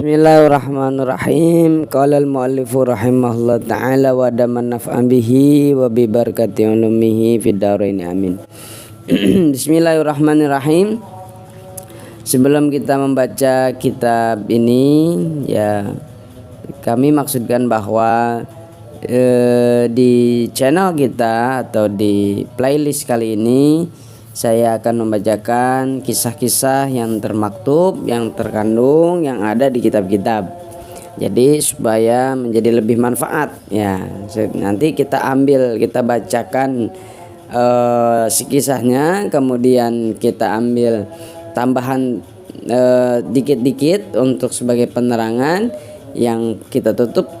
Bismillahirrahmanirrahim. Qala al-muallifu rahimahullah ta'ala wa daman naf'an bihi wa bi barakati ulumihi fid dharain amin. Bismillahirrahmanirrahim. Sebelum kita membaca kitab ini, ya kami maksudkan bahwa di channel kita atau di playlist kali ini saya akan membacakan kisah-kisah yang termaktub, yang terkandung, yang ada di kitab-kitab. Jadi supaya menjadi lebih manfaat, ya. Nanti kita bacakan si kisahnya, kemudian kita ambil tambahan dikit-dikit untuk sebagai penerangan, yang kita tutup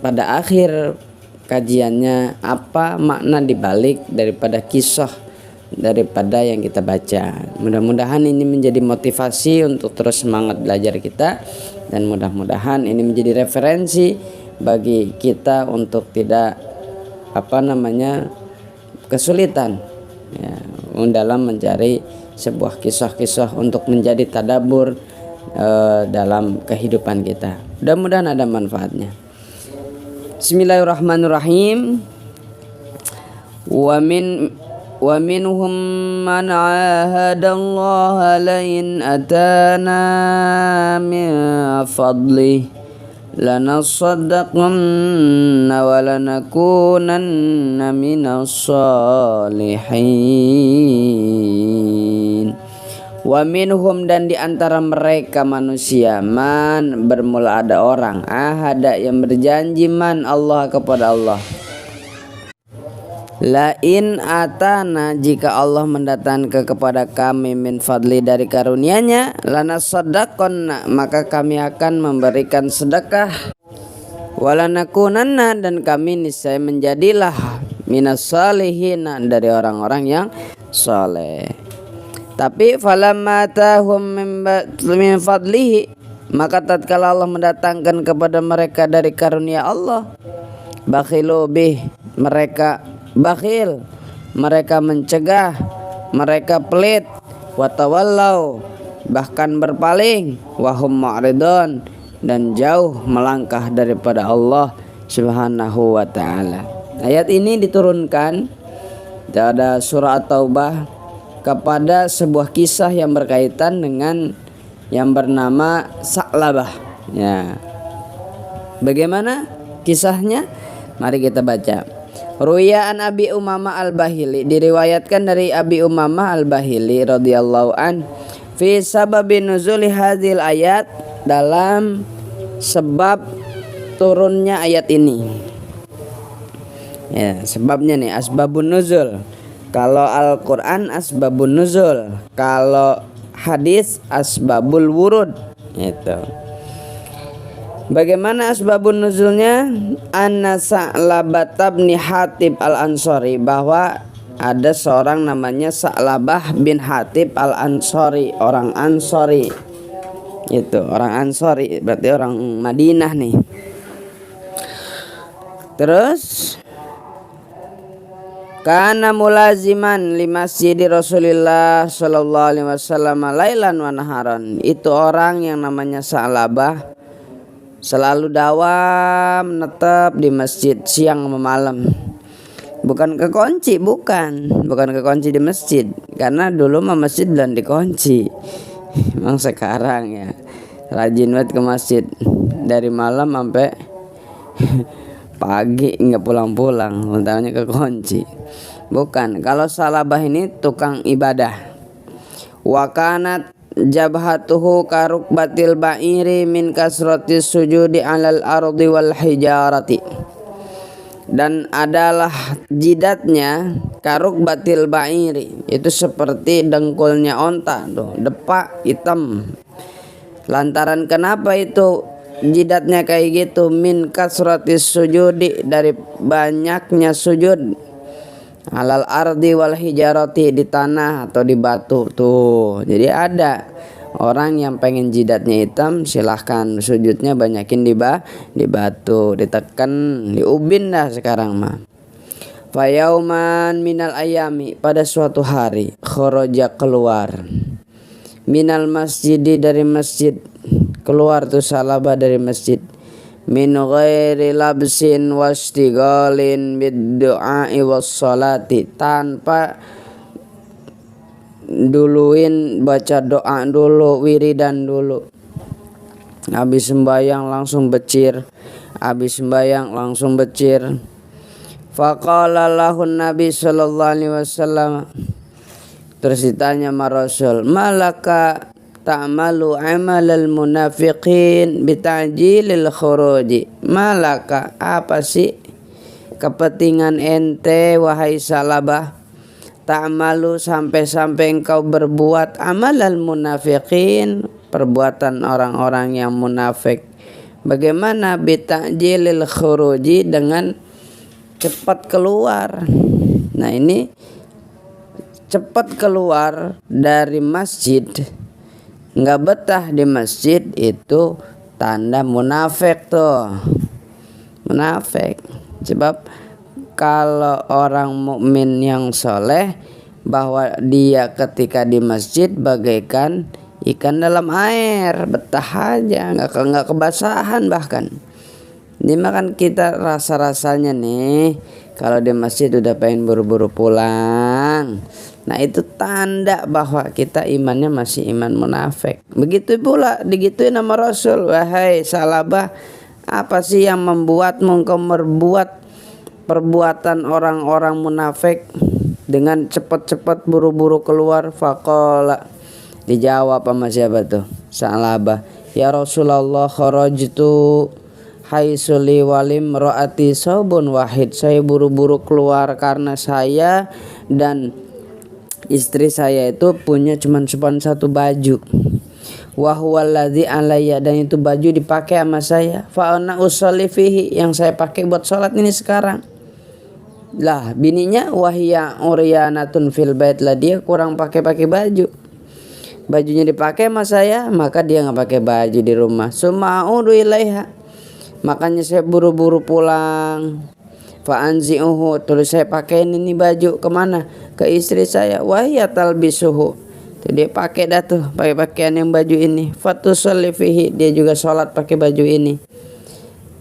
pada akhir kajiannya apa makna dibalik daripada kisah daripada yang kita baca. Mudah-mudahan ini menjadi motivasi untuk terus semangat belajar kita, dan mudah-mudahan ini menjadi referensi bagi kita untuk tidak kesulitan, ya, dalam mencari sebuah kisah-kisah untuk menjadi tadabbur dalam kehidupan kita. Mudah-mudahan ada manfaatnya. Bismillahirrahmanirrahim. Wa minhum man 'ahadallaha lain atana min fadlih lanasaddaqanna wa lanakunanna minas salihin. Wa minhum, dan di antara mereka manusia, man bermula ada orang, ahada yang berjanji, man Allah kepada Allah. Lain atana, jika Allah mendatangkan kepada kami min fadli dari karunia-Nya, lanasaddaqanna, maka kami akan memberikan sedekah, walanakunanna, dan kami niscaya menjadilah minas salihin, dari orang-orang yang saleh. Tapi falamma tahum min fadlihi, maka tatkala Allah mendatangkan kepada mereka dari karunia Allah, bakhilu bih, mereka bakhil, mereka mencegah, mereka pelit, watawallau, bahkan berpaling, wahum ma'ridun, dan jauh melangkah daripada Allah Subhanahu wa ta'ala. Ayat ini diturunkan pada surah At-Taubah kepada sebuah kisah yang berkaitan dengan yang bernama Sa'labah, ya. Bagaimana kisahnya? Mari kita baca. Ruya an Abi Umamah al-Bahili, diriwayatkan dari Abi Umamah al-Bahili radhiyallahu an, fi sababin nuzuli hadhil ayat, dalam sebab turunnya ayat ini. Ya, sebabnya nih, asbabun nuzul. Kalau Al-Qur'an asbabun nuzul, kalau hadis asbabul wurud, gitu. Bagaimana asbabun nuzulnya? Anna Sa'labah bin Hatib al-Ansari, bahwa ada seorang namanya Sa'labah bin Hatib al-Ansari, orang Ansari. Itu orang Ansari, berarti orang Madinah nih. Terus kana mulaziman li masjid Rasulillah sallallahu alaihi wasallam lailan wa naharan. Itu orang yang namanya Sa'labah selalu dawam menetap di masjid siang sama malam. Bukan kekunci di masjid, karena dulu mah masjid belum dikunci. Memang sekarang ya rajin banget ke masjid dari malam sampai pagi nggak pulang-pulang, utamanya kekunci. Bukan, kalau Sa'labah ini tukang ibadah. Wakanat jabhatuhu karukbatil ba'iri min kasratis sujudi alal ardi wal hijarati, dan adalah jidatnya karukbatil ba'iri, itu seperti dengkulnya onta tuh, depak hitam. Lantaran kenapa itu jidatnya kayak gitu? Min kasratis sujudi, dari banyaknya sujud, alal ardi wal hijarati, di tanah atau di batu tuh. Jadi ada orang yang pengen jidatnya hitam, silahkan sujudnya banyakin di batu, ditekan, diubin dah sekarang mah. Fayauman minal ayami, pada suatu hari, kharaja keluar, minal masjidi, dari masjid, keluar tuh Salabah dari masjid. Min ghairi labsin wastighalin bid-du'a'i was-salati, tanpa duluin baca doa dulu, wiridan dulu. Habis sembahyang langsung becir. Faqala lahun Nabi sallallahu alaihi wasallam, terus ditanya sama Rasul, malaka ta'malu amalal munafiqin bita'jilil khuruji. Malaka, apa sih kepentingan ente wahai Salabah, ta'malu sampai-sampai engkau berbuat amalal munafiqin, perbuatan orang-orang yang munafik. Bagaimana bita'jilil khuruji, dengan cepat keluar. Nah ini cepat keluar dari masjid, nggak betah di masjid, itu tanda munafik tuh. Munafik. Sebab kalau orang mukmin yang soleh, bahwa dia ketika di masjid bagaikan ikan dalam air, betah aja, nggak kebasahan bahkan. Ini makan kita rasa-rasanya nih, kalau di masjid udah pengen buru-buru pulang. Nah itu tanda bahwa kita imannya masih iman munafik. Begitu pula digituin nama Rasul, wahai Salabah, apa sih yang membuatmu engkau berbuat perbuatan orang-orang munafik dengan cepat-cepat buru-buru keluar? Faqala, dijawab sama siapa tuh? Salabah, ya Rasulullah, kharajtu haisuli walim ro'ati saubun wahid. Saya buru-buru keluar karena saya dan istri saya itu punya cuma satu baju. Wa huwallazi alayya, dan itu baju dipakai sama saya. Fa ana usolli fihi, yang saya pakai buat sholat ini sekarang. Lah bininya wahya uryanatun fil bait, lah dia kurang pakai baju. Bajunya dipakai sama saya, maka dia nggak pakai baju di rumah. Suma'udu ilaiha, makanya saya buru-buru pulang. Fa'anzi'uhu, terus saya pakai ini baju kemana? Ke istri saya. Wahya talbisuhu, dia pakai dah tuh, pakai pakaian yang baju ini. Fatusalli fihi, dia juga sholat pakai baju ini.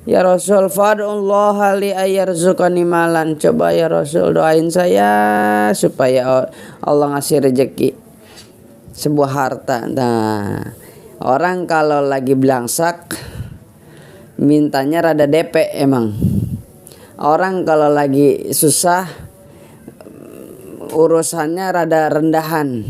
Ya Rasul, fad'ullaha li ayyarzuqani malan. Coba ya Rasul doain saya supaya Allah ngasih rezeki, sebuah harta. Nah, orang kalau lagi belangsak mintanya rada DP emang. Orang kalau lagi susah urusannya rada rendahan.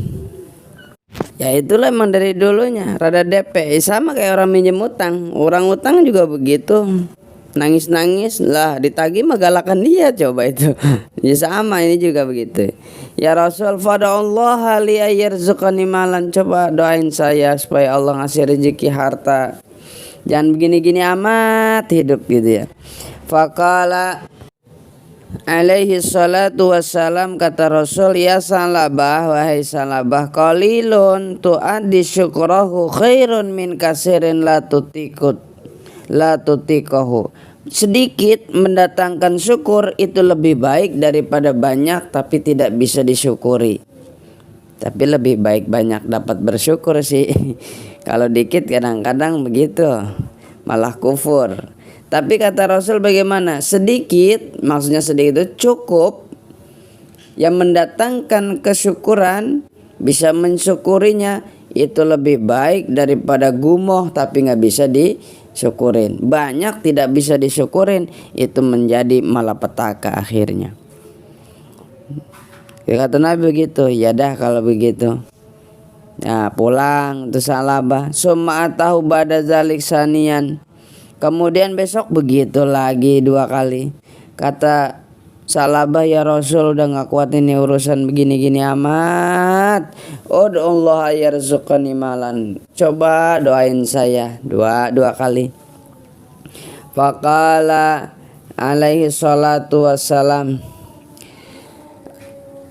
Ya itulah emang dari dulunya rada DP. Sama kayak orang minjem utang. Orang utang juga begitu. Nangis-nangis lah, ditagih mah galakan dia, coba itu. Ya sama ini juga begitu. Ya Rasul, fad'ullaha li ayyarzuqani malan. Coba doain saya supaya Allah ngasih rezeki harta. Jangan begini-gini amat hidup gitu ya. Faqala alaihi salatu wassalam, kata Rasul, ya Salabah, wahai Salabah, qalilun tu'addi syukrahu khairun min kasirin la tutikahu. Sedikit mendatangkan syukur itu lebih baik daripada banyak tapi tidak bisa disyukuri. Tapi lebih baik banyak dapat bersyukur sih. Kalau dikit kadang-kadang begitu, malah kufur. Tapi kata Rasul bagaimana? Sedikit, maksudnya sedikit itu cukup, yang mendatangkan kesyukuran, bisa mensyukurinya, itu lebih baik daripada gumoh tapi gak bisa disyukurin. Banyak tidak bisa disyukurin, itu menjadi malapetaka akhirnya. Kata Nabi begitu. Ya dah kalau begitu. Nah pulang tuh Salabah. Summa atahu ba'da zalik saniyan. Kemudian besok begitu lagi 2 kali. Kata Salabah, ya Rasul, udah gak kuat ini urusan begini-gini amat. Ud'ullah yarzuqani malan. Coba doain saya dua kali. Faqala alaihi salatu wassalam,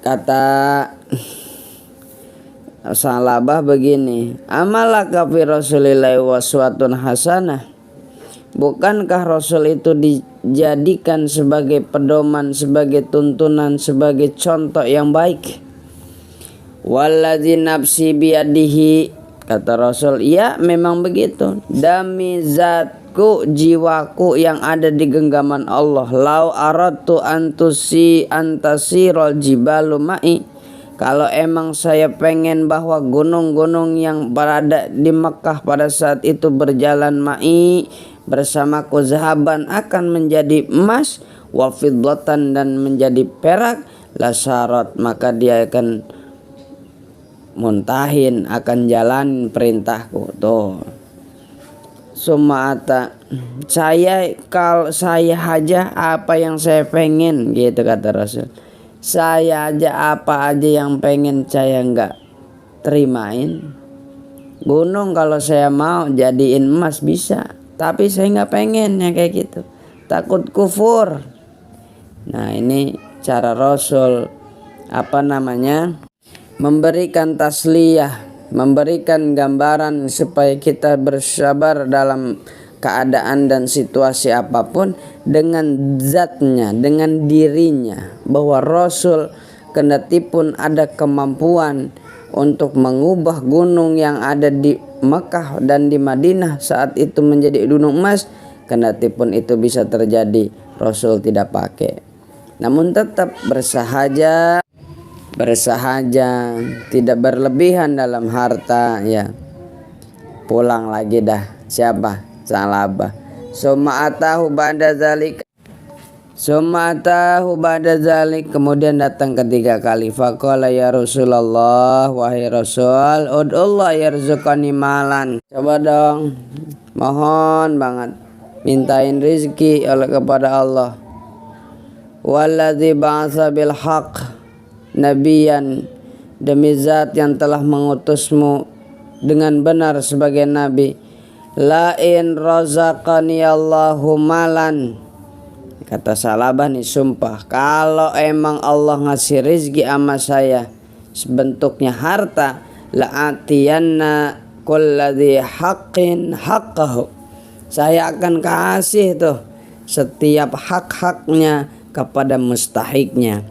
kata Salabah begini, amalaka fi rasulillahi waswatun hasanah. Bukankah Rasul itu dijadikan sebagai pedoman, sebagai tuntunan, sebagai contoh yang baik? Walladzi nafsi biyadihi, Kata Rasul, iya memang begitu. Demi zatku, jiwaku yang ada di genggaman Allah. Lau aratu antasirol jibalu ma'i. Kalau emang saya pengen bahwa gunung-gunung yang berada di Mekah pada saat itu berjalan ma'i bersamaku, zahaban akan menjadi emas, wa fiddatan dan menjadi perak, lasyarat maka dia akan muntahin, akan jalan perintahku. Tuh, sumata kalau saya aja apa yang saya pengen, gitu kata Rasul. Saya aja apa aja yang pengen saya enggak terimain. Gunung kalau saya mau jadiin emas bisa, tapi saya enggak pengen yang kayak gitu, takut kufur. Nah, ini cara Rasul memberikan tasliyah, memberikan gambaran supaya kita bersabar dalam keadaan dan situasi apapun dengan zatnya, dengan dirinya, bahwa Rasul kendatipun ada kemampuan untuk mengubah gunung yang ada di Mekah dan di Madinah saat itu menjadi gunung emas, kendatipun itu bisa terjadi, Rasul tidak pakai. Namun tetap bersahaja, tidak berlebihan dalam harta, ya. Pulang lagi dah. Siapa? Salabah. Summa atahu ba'da zalik, kemudian datang ketiga kali. Faqala ya Rasulullah, wahai Rasul, ud'ullah yarzuqani malan. Coba dong, mohon banget mintain rizki kepada Allah. Walladzi ba'atsa bil haqq nabiyan, demi zat yang telah mengutusmu dengan benar sebagai nabi. La in razaqani Allahu malan, kata Salabah nih, sumpah kalau emang Allah ngasih rizki sama saya sebentuknya harta, la atiyanna kulladzi haqqin haqqahu, saya akan kasih tuh setiap hak-haknya kepada mustahiknya.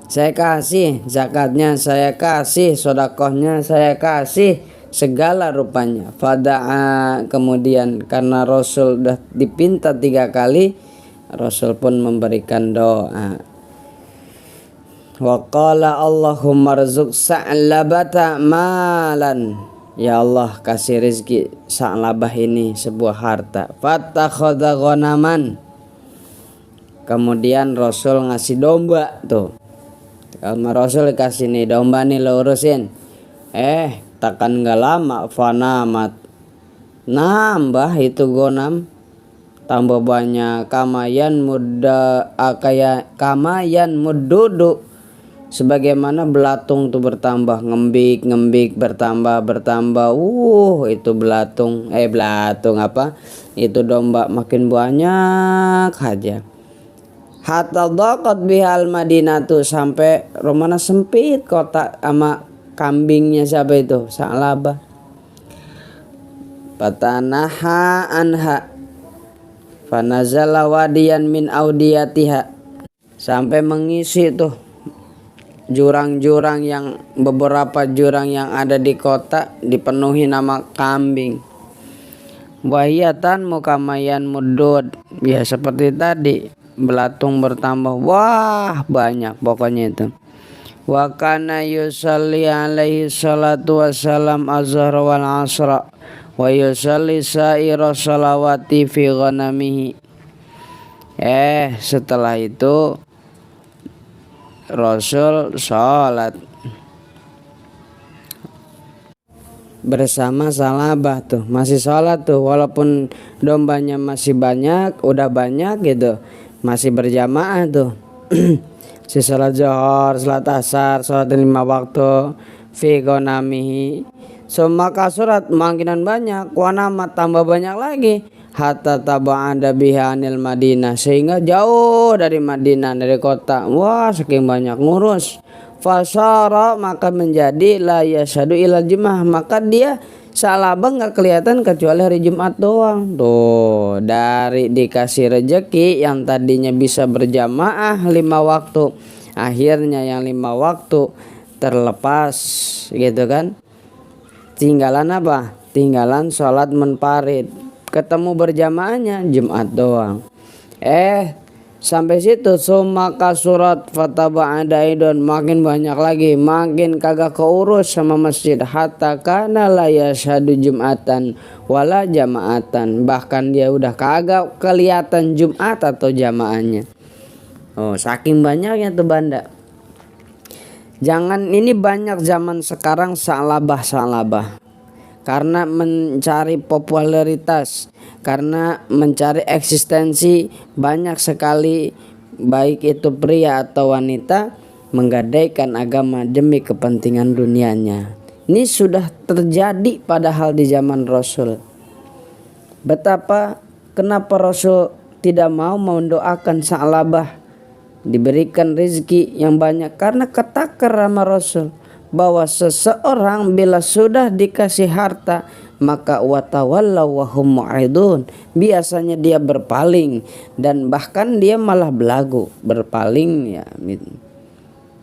Saya kasih zakatnya, saya kasih sodakohnya, saya kasih segala rupanya. Fada'a, kemudian karena Rasul sudah dipinta 3 kali, Rasul pun memberikan doa. Wa qala Allahumma rzuq Sa'labata malan, ya Allah kasih rizki Sa'labah ini sebuah harta. Fattakhadha ghanaman, kemudian Rasul ngasih domba tuh. Kalau Rasul kasih nih domba nih, lo urusin. Takkan gak lama fanamat, nambah itu gonam, tambah banyak. Kamayan mududu, sebagaimana belatung tuh bertambah, ngembik bertambah. Itu belatung itu domba makin banyak aja. Hatta dhaqat bihal Madinatu, sampai rumahnya sempit kota sama kambingnya. Siapa itu? Sa'labah. Fatanaha anha fanazala wadiyan min audiyatiha, sampai mengisi tuh jurang-jurang yang beberapa jurang yang ada di kota dipenuhi nama kambing. Wahiyatan mukamayan mudud, ya seperti tadi, belatung bertambah, wah banyak pokoknya itu. Wa kana yusalli alaihi salatu wassalam azhar wal asra wa yusalli sa'ira salawati fi ghanamihi. Setelah itu Rasul sholat bersama Salabah tuh, masih sholat tuh, walaupun dombanya masih banyak, udah banyak gitu, masih berjamaah tuh. Si salat zuhur, salat asar, salat 5 waktu fi ghanamihi. Maka surat makinan banyak, wanamat tambah banyak lagi, hatta taba'ada biha anil Madinah, sehingga jauh dari Madinah, dari kota. Wah, saking banyak ngurus. Fasara, maka menjadi la yashadu ilal jum'ah, maka dia Salabah nggak kelihatan kecuali hari Jumat doang. Tuh, dari dikasih rejeki yang tadinya bisa berjamaah 5 waktu, akhirnya yang 5 waktu terlepas gitu kan. tinggalan apa? Tinggalan sholat munfarid. Ketemu berjamaahnya Jumat doang. Sampai situ sumaka surat fataba'ada idon, makin banyak lagi, makin kagak keurus sama masjid, hatta kana la yashhadu jumatan wala jamaatan, bahkan dia udah kagak kelihatan Jumat atau jamaahnya. Saking banyaknya tuh banda. Jangan ini banyak zaman sekarang salabah karena mencari popularitas, karena mencari eksistensi. Banyak sekali baik itu pria atau wanita menggadaikan agama demi kepentingan dunianya. Ini sudah terjadi padahal di zaman Rasul. Kenapa Rasul tidak mau mendoakan Sa'labah diberikan rezeki yang banyak? Karena katakan sama Rasul bahwa seseorang bila sudah dikasih harta maka watawallaw wa hum mu'ridun, biasanya dia berpaling dan bahkan dia malah belagu berpaling ya,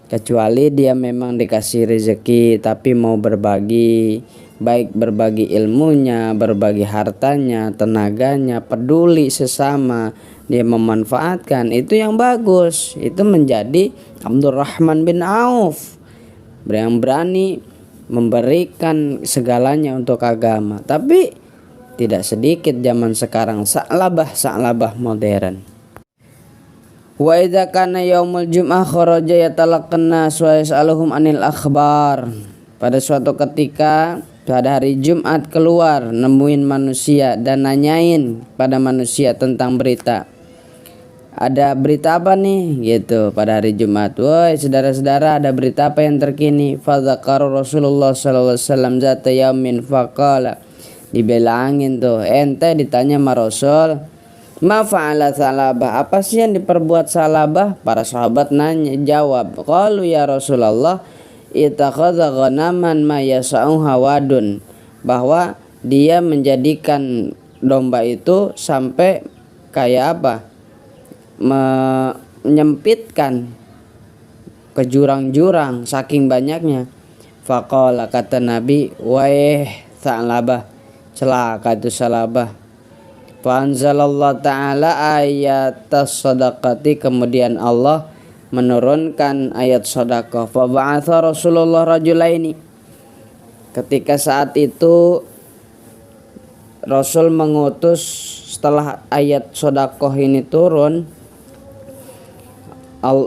kecuali dia memang dikasih rezeki tapi mau berbagi, baik berbagi ilmunya, berbagi hartanya, tenaganya, peduli sesama, dia memanfaatkan, itu yang bagus. Itu menjadi Abdurrahman bin Auf yang berani memberikan segalanya untuk agama. Tapi tidak sedikit zaman sekarang Sa'labah modern. Wa idza kana yaumul jum'ah kharaja yatalaqanna wa yas'aluhum anil akhbar. Pada suatu ketika pada hari Jumat keluar nemuin manusia dan nanyain pada manusia tentang berita. Ada berita apa nih gitu pada hari Jumat. Woi saudara-saudara, ada berita apa yang terkini? Fadzakara Rasulullah sallallahu alaihi wasallam zata yaumin faqala. Dibilangin tuh, ente ditanya sama Rasul, ma fa'ala Sa'labah, apa sih yang diperbuat Sa'labah? Para sahabat nanya, jawab, qalu ya Rasulullah ittakhadha ghanaman ma yasa'u hawadun, bahwa dia menjadikan domba itu sampai kayak apa? Menyempitkan ke jurang-jurang saking banyaknya. Faqala, kata Nabi, waih Sa'labah, celaka itu Sa'labah. Fa anzalallahu ta'ala ayat as-sadaqati, kemudian Allah menurunkan ayat sedekah. Fa ba'atha Rasulullah rajulaini, ketika saat itu Rasul mengutus, setelah ayat sedekah ini turun,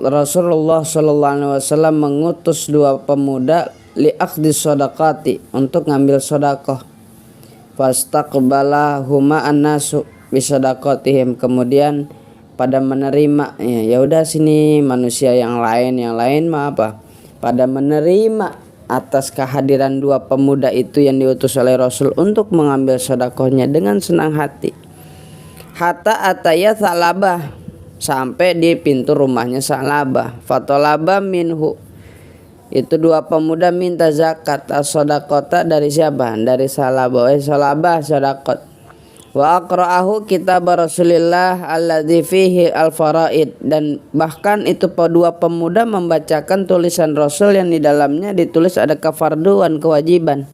Rasulullah sallallahu alaihi wasallam mengutus dua pemuda li'akhdis sedekati, untuk ngambil sedekah. Fastaqbala huma annasu bisadaqatihim, kemudian pada menerima, ya udah sini manusia yang lain mah apa? Pada menerima atas kehadiran dua pemuda itu yang diutus oleh Rasul untuk mengambil sedekahnya dengan senang hati. Hatta ataya Sa'labah, sampai di pintu rumahnya Sa'labah. Fatolaba minhu, itu dua pemuda minta zakat as-sadaqata dari siapa? Dari Sa'labah. Sa'labah sadaqat. Wa aqra'ahu kitab Rasulillah alladzi fihi al-faraid, dan bahkan itu dua pemuda membacakan tulisan Rasul yang di dalamnya ditulis ada kefarduan, kewajiban.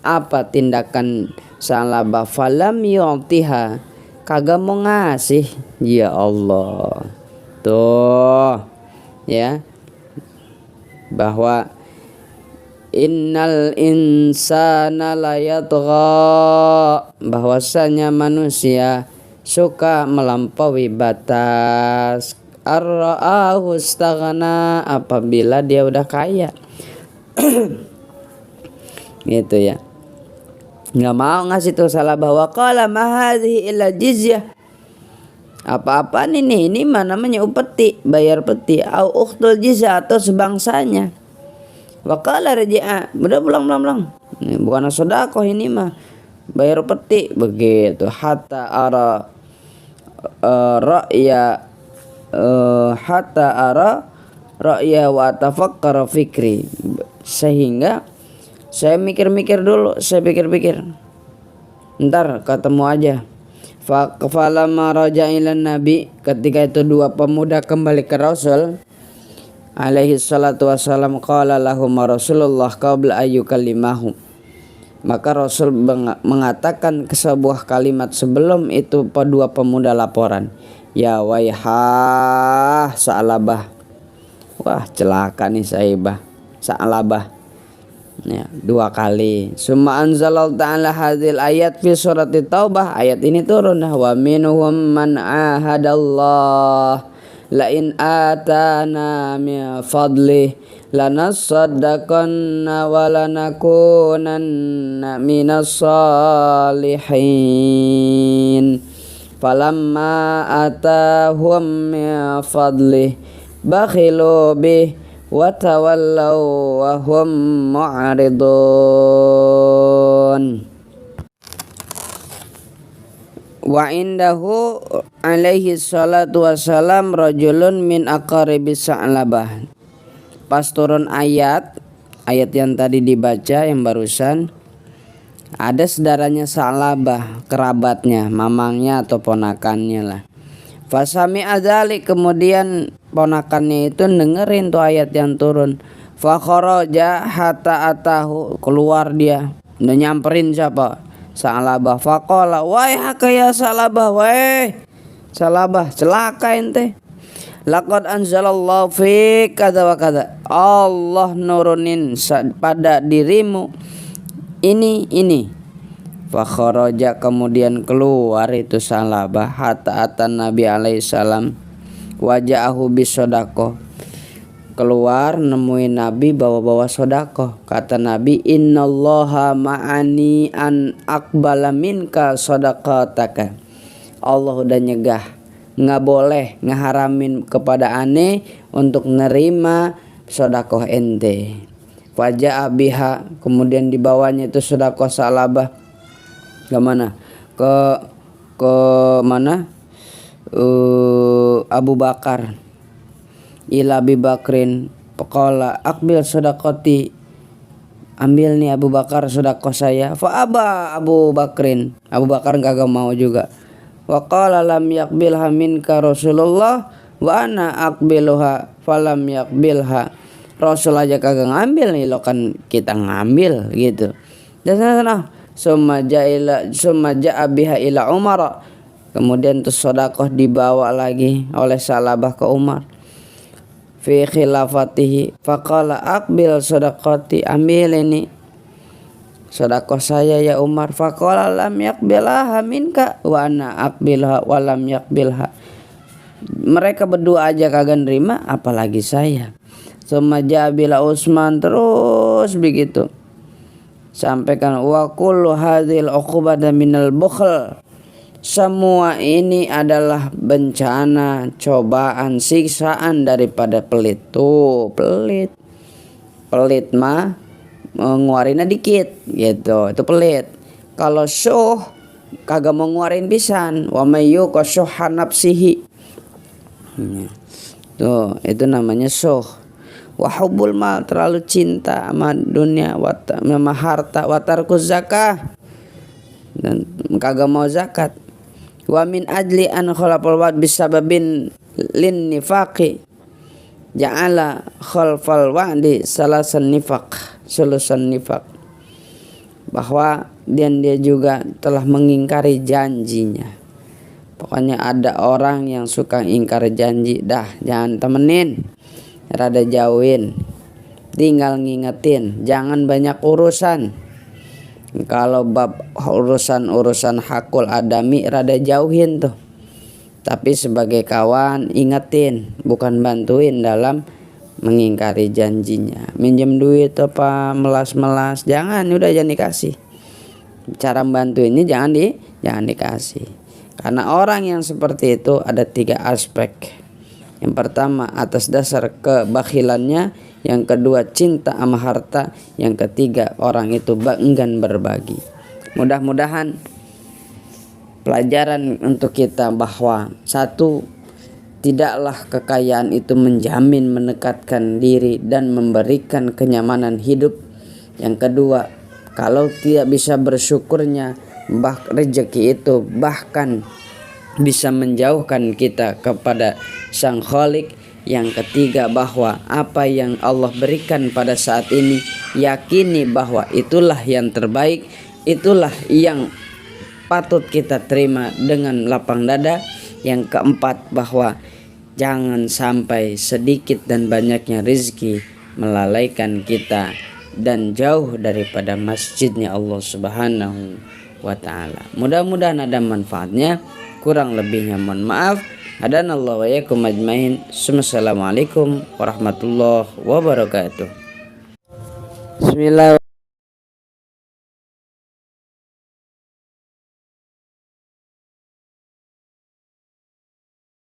Apa tindakan Sa'labah? Falam yu'tiha, kagak mau ngasih. Ya Allah, tuh ya, bahwa innal insana layatgha, bahwasanya manusia suka melampaui batas. Ar-ra'ahu istaghna, apabila dia udah kaya. Gitu ya, nggak mau ngasih tuh Sa'labah. Wa qala ma hadhihi illa jizyah, apa-apaan ini mah namanya upeti, bayar peti, au ukhtul jizyah, atau sebangsanya. Wa qala raji'a, udah pulang. Ini bukan sedekah, ini mah bayar peti, begitu. Hatta ara ra'ya wa tafakkara fikri, sehingga saya mikir-mikir dulu, saya pikir-pikir, ntar ketemu aja. Falamma raja'a ilan nabi, ketika itu dua pemuda kembali ke Rasul alaihi salatu wassalam, qala lahum Rasulullah qabla ayyukallimahum, Maka Rasul mengatakan ke sebuah kalimat sebelum itu dua pemuda laporan. Ya waihah Sa'labah. Wah celaka nih Sa'labah. Ya, dua kali. Summa anzalallahu ta'ala hadhil ayat fi surat Taubah. Ayat ini turun. Wa minhum man ahadallah la in atana min fadlih lanasaddaqanna wa lanakunanna minas salihin. Falamma atahum min fadlih bakhilu bih wa tawallaw wa hum mu'ridun. Wa indahu alaihi salatu wassalam rajulun min aqaribis Sa'labah. Pas turun ayat yang tadi dibaca yang barusan, ada saudaranya Sa'labah, kerabatnya, mamangnya atau ponakannya lah. Fasami adzalik, kemudian ponakannya itu dengerin tuh ayat yang turun. Fa kharaja hatta atahu, keluar dia, udah nyamperin siapa? Sa'labah. Faqala wahai ya Sa'labah, wahai Sa'labah, celaka ente. Laqad anzalallahu fik kadza wa kadza. Allah nurunin pada dirimu ini. Fa kharaja, kemudian keluar itu Sa'labah hatta atan Nabi alaihi salam waja'ahu bisodaqah. Keluar nemuin Nabi bawa-bawa sodaqah. Kata Nabi, innallaha ma'ani an aqbala minka sodaqataka. Allah udah nyegah, nggak boleh ngeharamin kepada aneh untuk nerima sodaqah ente. Faja'a biha, kemudian dibawanya itu sodaqah Sa'labah ke mana? Ke mana? Abu Bakar. Ila Abi Bakrin faqala aqbil sadaqati. Ambil nih Abu Bakar sedekah saya. Fa aba Abu Bakrin. Abu Bakar enggak mau juga. Wa qala lam yaqbilha minka Rasulullah wa ana aqbiluha falam yaqbilha. Rasul aja kagak ngambil nih, lo kan kita ngambil gitu. Dan sana summa ja'a biha ila Umar. Kemudian tuh sedekah dibawa lagi oleh Sa'labah ke Umar. Fi khilafatihi faqala aqbil sadaqati, ambil ini sedekah saya ya Umar. Faqala lam yaqbilha minka wa ana aqbilha wa lam yaqbilha. Mereka berdua aja kagak nerima, apalagi saya. Summa ja'a bila Utsman, terus begitu. Sampaikan wa kullu hadhil uqubata minal bukhl. Semua ini adalah bencana, cobaan, siksaan daripada pelit. Tuh pelit mah ngeluarinnya dikit gitu, itu pelit. Kalau syuh kagak mau ngeluarin pisan. Wa may yuqashuha nafsihi. Tuh itu namanya syuh. Wahubul mal, terlalu cinta sama dunia, sama harta, watarkuz zakah, dan kagak mau zakat. Wa min ajli an khalafal wa'd bisababin lin nifaqi ja'ala khalfal wa'di sulusan nifaq. Bahwa dia juga telah mengingkari janjinya. Pokoknya ada orang yang suka ingkar janji, dah jangan temenin, rada jauhin, tinggal ngingetin, jangan banyak urusan. Kalau bab urusan hakul adami rada jauhin tuh. Tapi sebagai kawan ingetin, bukan bantuin dalam mengingkari janjinya. Minjem duit apa melas-melas, jangan dikasih. Cara bantuinnya jangan dikasih. Karena orang yang seperti itu ada 3 aspek. Yang pertama atas dasar kebakhilannya, yang kedua cinta sama harta, yang ketiga orang itu enggan berbagi. Mudah-mudahan pelajaran untuk kita bahwa satu, tidaklah kekayaan itu menjamin mendekatkan diri dan memberikan kenyamanan hidup. Yang kedua, kalau tidak bisa bersyukurnya, rezeki itu bahkan bisa menjauhkan kita kepada Sang Khalik. Yang ketiga, bahwa apa yang Allah berikan pada saat ini, yakini bahwa itulah yang terbaik, itulah yang patut kita terima dengan lapang dada. Yang keempat, bahwa jangan sampai sedikit dan banyaknya rezeki melalaikan kita dan jauh daripada masjidnya Allah Subhanahu wa ta'ala. Mudah-mudahan ada manfaatnya, kurang lebihnya mohon maaf. Hadanallahu wa iyyakum ajmain. Assalamualaikum warahmatullahi wabarakatuh. Bismillah.